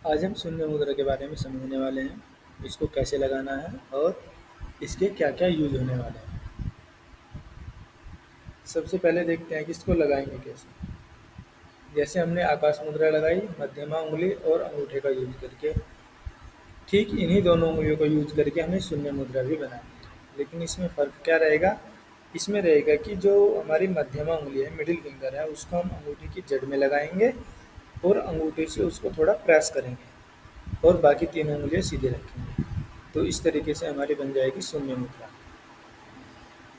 आज हम शून्य मुद्रा के बारे में समझने वाले हैं, इसको कैसे लगाना है और इसके क्या-क्या यूज़ होने वाले हैं। सबसे पहले देखते हैं कि इसको लगाएंगे कैसे। जैसे हमने आकाश मुद्रा लगाई मध्यमा उंगली और अंगूठे का यूज करके, ठीक इन्हीं दोनों उंगलियों का यूज करके हमें शून्य मुद्रा भी बनानी है। लेकिन इसमें फ़र्क क्या रहेगा? इसमें रहेगा कि जो हमारी मध्यमा उंगली है, मिडिल फिंगर है, उसको हम अंगूठी की जड़ में लगाएंगे और अंगूठे से उसको थोड़ा प्रेस करेंगे और बाकी तीनों उंगलियां सीधे रखेंगे। तो इस तरीके से हमारी बन जाएगी शून्य मुद्रा।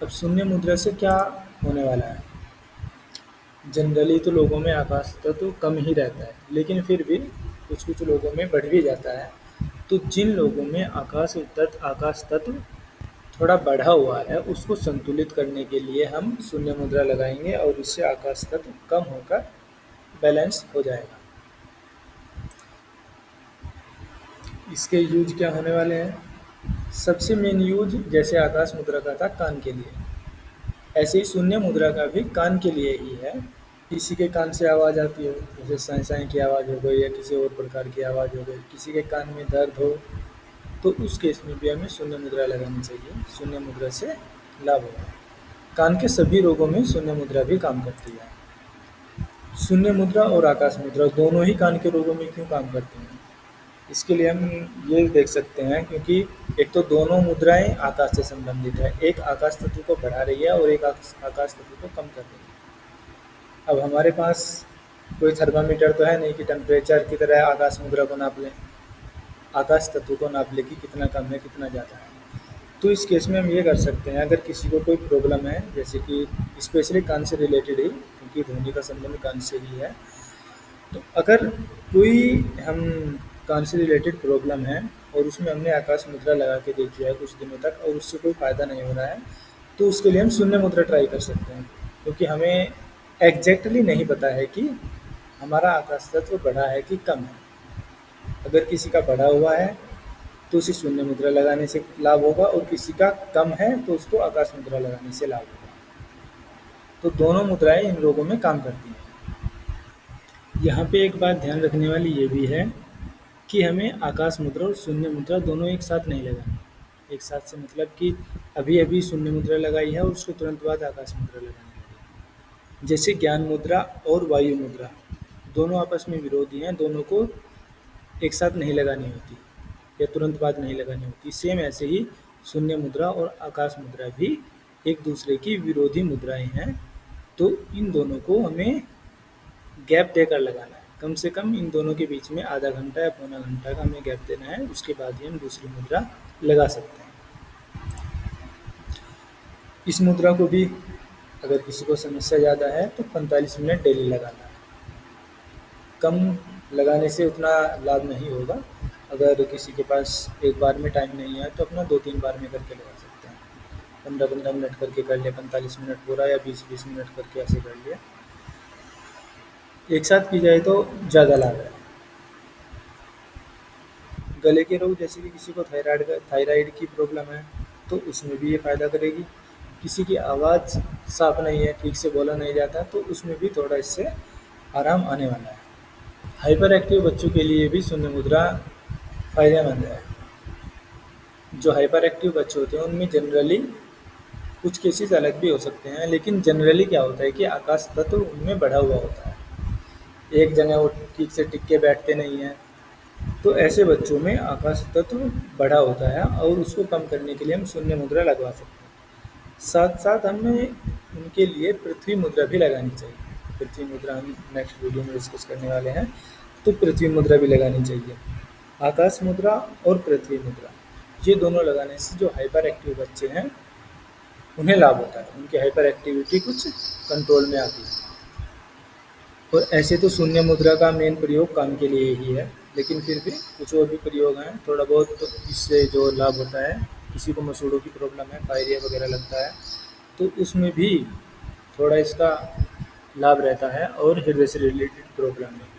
अब शून्य मुद्रा से क्या होने वाला है? जनरली तो लोगों में आकाश तत्व कम ही रहता है, लेकिन फिर भी कुछ कुछ लोगों में बढ़ भी जाता है। तो जिन लोगों में आकाश तत्व थोड़ा बढ़ा हुआ है, उसको संतुलित करने के लिए हम शून्य मुद्रा लगाएंगे और इससे आकाश तत्व कम होकर बैलेंस हो जाएगा। इसके यूज क्या होने वाले हैं? सबसे मेन यूज जैसे आकाश मुद्रा का था कान के लिए, ऐसे ही शून्य मुद्रा का भी कान के लिए ही है। किसी के कान से आवाज़ आती हो, जैसे साई साई की आवाज़ हो गई या किसी और प्रकार की आवाज़ हो गई, किसी के कान में दर्द हो, तो उस केस में भी हमें शून्य मुद्रा लगानी चाहिए। शून्य मुद्रा से लाभ होगा। कान के सभी रोगों में शून्य मुद्रा भी काम करती है। शून्य मुद्रा और आकाश मुद्रा दोनों ही कान के रोगों में क्यों काम करती हैं? इसके लिए हम ये देख सकते हैं, क्योंकि एक तो दोनों मुद्राएं आकाश से संबंधित है, एक आकाश तत्व को बढ़ा रही है और एक आकाश तत्व को कम कर रही है। अब हमारे पास कोई थर्मामीटर तो है नहीं कि टेम्परेचर की तरह आकाश मुद्रा को नाप लें, आकाश तत्व को नाप लें कि कितना कम है कितना ज़्यादा है। तो इस केस में हम ये कर सकते हैं, अगर किसी को कोई प्रॉब्लम है, जैसे कि स्पेशली कान से रिलेटेड ही, क्योंकि ध्वनि का संबंध कान से ही है, तो अगर कोई हम कान से रिलेटेड प्रॉब्लम है और उसमें हमने आकाश मुद्रा लगा के देखी है कुछ दिनों तक और उससे कोई फ़ायदा नहीं हो रहा है, तो उसके लिए हम शून्य मुद्रा ट्राई कर सकते हैं। क्योंकि हमें एग्जैक्टली नहीं पता है कि हमारा आकाश तत्व बढ़ा है कि कम है। अगर किसी का बढ़ा हुआ है तो उसे शून्य मुद्रा लगाने से लाभ होगा, और किसी का कम है तो उसको आकाश मुद्रा लगाने से लाभ होगा। तो दोनों मुद्राएं इन रोगों में काम करती हैं। यहाँ पे एक बात ध्यान रखने वाली ये भी है कि हमें आकाश मुद्रा और शून्य मुद्रा दोनों एक साथ नहीं लगानी। एक साथ से मतलब कि अभी अभी शून्य मुद्रा लगाई है और उसके तुरंत बाद आकाश मुद्रा लगानी है। जैसे ज्ञान मुद्रा और वायु मुद्रा दोनों आपस में विरोधी हैं, दोनों को एक साथ नहीं लगानी होती या तुरंत बाद नहीं लगानी होती। सेम ऐसे ही शून्य मुद्रा और आकाश मुद्रा भी एक दूसरे की विरोधी मुद्राएं हैं। तो इन दोनों को हमें गैप देकर लगाना है। कम से कम इन दोनों के बीच में आधा घंटा या पौना घंटा का हमें गैप देना है, उसके बाद ही हम दूसरी मुद्रा लगा सकते हैं। इस मुद्रा को भी अगर किसी को समस्या ज़्यादा है तो 45 मिनट डेली लगाना है। कम लगाने से उतना लाभ नहीं होगा। अगर किसी के पास एक बार में टाइम नहीं है तो अपना 2-3 बार में करके लगा सकते हैं। 15-15 मिनट करके कर लिया, 45 मिनट पूरा, या 20-20 मिनट करके ऐसे कर लिया। एक साथ की जाए तो ज़्यादा लाभ है। गले के रोग, जैसे कि किसी को थायराइड की प्रॉब्लम है तो उसमें भी ये फ़ायदा करेगी। किसी की आवाज़ साफ नहीं है, ठीक से बोला नहीं जाता, तो उसमें भी थोड़ा इससे आराम आने वाला है। हाइपर एक्टिव बच्चों के लिए भी शून्य मुद्रा फ़ायदेमंद है। जो हाइपर एक्टिव बच्चे होते हैं उनमें जनरली कुछ केसेस अलग भी हो सकते हैं, लेकिन जनरली क्या होता है कि आकाश तत्व उनमें बढ़ा हुआ होता है, एक जगह वो ठीक से टिक के बैठते नहीं हैं। तो ऐसे बच्चों में आकाश तत्व बढ़ा होता है और उसको कम करने के लिए हम शून्य मुद्रा लगवा सकते हैं। साथ साथ हमें उनके लिए पृथ्वी मुद्रा भी लगानी चाहिए। पृथ्वी मुद्रा हम नेक्स्ट वीडियो में डिस्कस करने वाले हैं, तो पृथ्वी मुद्रा भी लगानी चाहिए। आकाश मुद्रा और पृथ्वी मुद्रा ये दोनों लगाने से जो हाइपर एक्टिव बच्चे हैं उन्हें लाभ होता है, उनकी हाइपर एक्टिविटी कुछ कंट्रोल में आती है। और ऐसे तो शून्य मुद्रा का मेन प्रयोग काम के लिए ही है, लेकिन फिर भी कुछ और भी प्रयोग हैं थोड़ा बहुत, तो इससे जो लाभ होता है, किसी को मसूड़ों की प्रॉब्लम है, फायरिया वगैरह लगता है, तो उसमें भी थोड़ा इसका लाभ रहता है, और हृदय से रिलेटेड प्रॉब्लम है